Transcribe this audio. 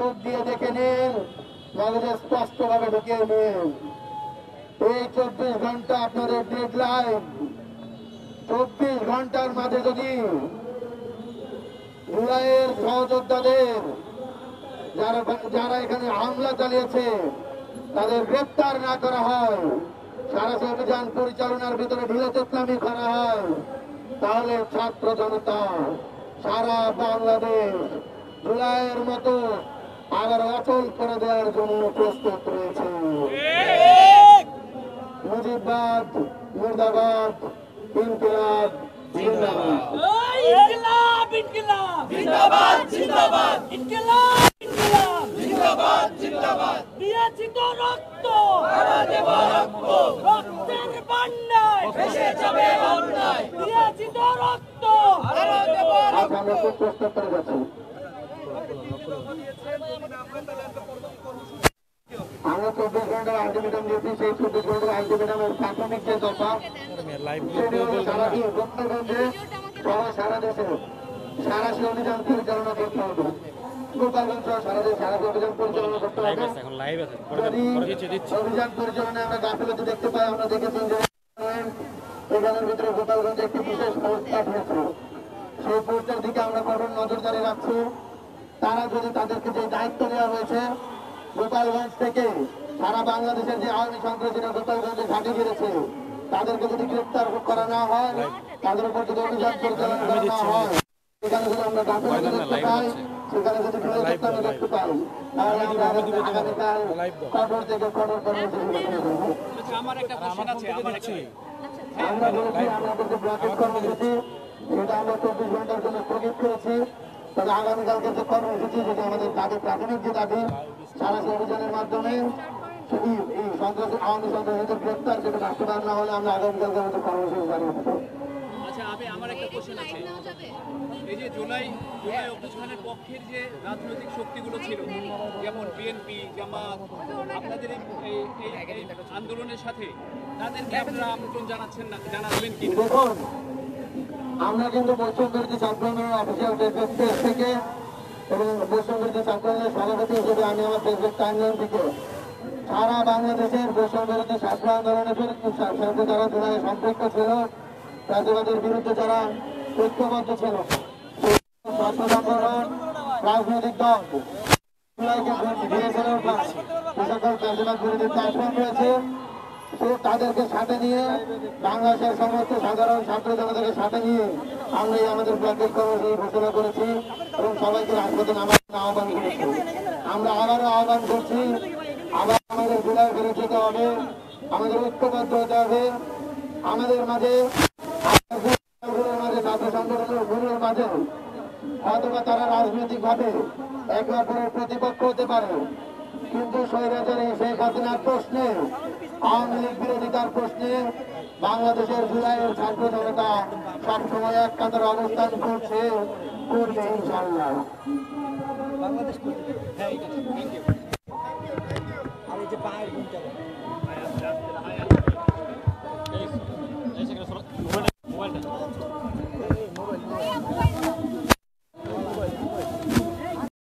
চোখ দিয়ে দেখে নিন, মগজে স্পষ্টভাবে ঢুকিয়ে নিন। এই 24 ঘন্টা আপনাদের ডেড লাইন। 24 ঘন্টার মাঝে যদি জুলাইয়ের সহযোদ্ধাদের যারা এখানে হামলা চালিয়েছে তাদের গ্রেপ্তার না করা হয়, সারাশি অভিযান পরিচালনার ভিতরে ঢিলেচেতলামি করা হয়, তাহলে ছাত্র জনতা সারা বাংলাদেশ জুলাইয়ের মতো আবার অচল করে দেওয়ার জন্য প্রস্তুত রয়েছে। মুজিববাদ মুর্দাবাদ, ইনকিলাব জিন্দাবাদ। ইনকিলাব ইনকিলাব জিন্দাবাদ জিন্দাবাদ, ইনকিলাব ইনকিলাব জিন্দাবাদ জিন্দাবাদ। দিয়েছি তো রক্ত, আরো দেব রক্ত, রক্তের বন্যায় ভেসে যাবে অন্যায়। দিয়েছি তো রক্ত, আরো দেব রক্ত। আমরা খুব প্রস্তুত করে যাচ্ছি। আমরা 24 ঘন্টার আলটিমেটাম দিয়েছি। সেই 24 ঘন্টার আলটিমেটামের প্রাথমিক যে দফা সারা দেশে সারাশি অভিযান পরিচালনা করতে হবে। গোপালগঞ্জ সারা দেশে সারাশি অভিযান পরিচালনা করতে হবে। অভিযান পরিচালনায় আমরা গাফিলতি দেখতে পাই। আমরা দেখেছি যে এখানের ভিতরে গোপালগঞ্জে একটি বিশেষ ফোর্স পাঠিয়েছে। সেই ফোর্সের দিকে আমরা কঠোর নজরদারি রাখছি। তারা যদি তাদেরকে যে দায়িত্ব দেওয়া হয়েছে গোপালগঞ্জ থেকে সারা বাংলাদেশের যে আওয়ামী সন্ত্রাসীরা গোপালগঞ্জে ঘাঁটি গিয়েছে তাদেরকে যদি গ্রেপ্তার করা না হয়, তাদের উপর যদি অভিযান পরিচালনা করা না হয়, সেখানে যদি আমরা গাফিলতি দেখতে পাই, সেখানে যদি ঢিলেচেতলামি দেখতে পাই, তাহলে আমরা আগামীকাল কঠোর থেকে কঠোর কর্মসূচি আমার একটা কোশ্চেন আছে। আমরা বলেছি আমাদেরকে ব্লকেট কর্মসূচি সেটা আমরা 24 ঘন্টার জন্য স্থগিত করেছি। তবে আগামীকালকে যে কর্মসূচি যেটা আমাদের দাবি, প্রাথমিক যে দাবি, সারাশি অভিযানের মাধ্যমে এই সন্ত্রাসী আওয়ামী সন্ত্রাসীদের গ্রেপ্তার যেটা বাস্তবায়ন না হলে আমরা আগামীকালকে আমাদের কর্মসূচি জানিয়ে দেবো। আচ্ছা, আমার একটা কোশ্চেন আছে। এই যে জুলাই অভ্যুত্থানের পক্ষের যে রাজনৈতিক শক্তিগুলো ছিল, যেমন বিএনপি, জামাত, আপনাদের এই আন্দোলনের সাথে তাদেরকে আপনারা আমন্ত্রণ জানাচ্ছেন না, জানাবেন কি? দেখুন, আমরা কিন্তু বৈষম্যবিরোধী ছাত্র আন্দোলনের অফিসিয়াল ফেসবুক পেজ থেকে এবং বৈষম্যবিরোধী ছাত্র আন্দোলনের সভাপতি হিসেবে আমি আমার ফেসবুক টাইমলাইন থেকে সারা বাংলাদেশের বৈষম্যবিরোধী ছাত্র আন্দোলনের সাথে যারা জুলাইয়ে সম্পৃক্ত ছিল, রাজনীতির বিরুদ্ধে যারা ঐক্যবদ্ধ ছিল, রাজনৈতিক দল জুলাইকে ঘিরে ফেলে ওঠা যে সকল ফ্যাসিবাদ বিরোধী প্ল্যাটফর্ম রয়েছে, তাদেরকে সাথে নিয়ে বাংলাদেশের সমস্ত সাধারণ ছাত্র জনতাকে সাথে নিয়ে আমরা আমাদের ব্লকেট কর্মসূচি ঘোষণা করেছি এবং সবাইকে রাজপথে নামার আহ্বান করেছি। আমরা আবারও আহ্বান করছি, আবার আমাদের জুলাই ফেরত যেতে হবে, আমাদের ঐক্যবদ্ধ হতে হবে। আমাদের মাঝে ছাত্র সংগঠনের মাঝে হয়তোবা তারা রাজনৈতিকভাবে একে অপরের প্রতিপক্ষ হতে পারে, কিন্তু স্বৈরাচারী শেখ হাসিনার প্রশ্নে, আওয়ামী লীগ বিরোধিতার প্রশ্নে বাংলাদেশের জুলাইয়ের ছাত্র জনতা সবসময় এক কাতার অবস্থান করছে, করবে ইনশাআল্লাহ। বাংলাদেশ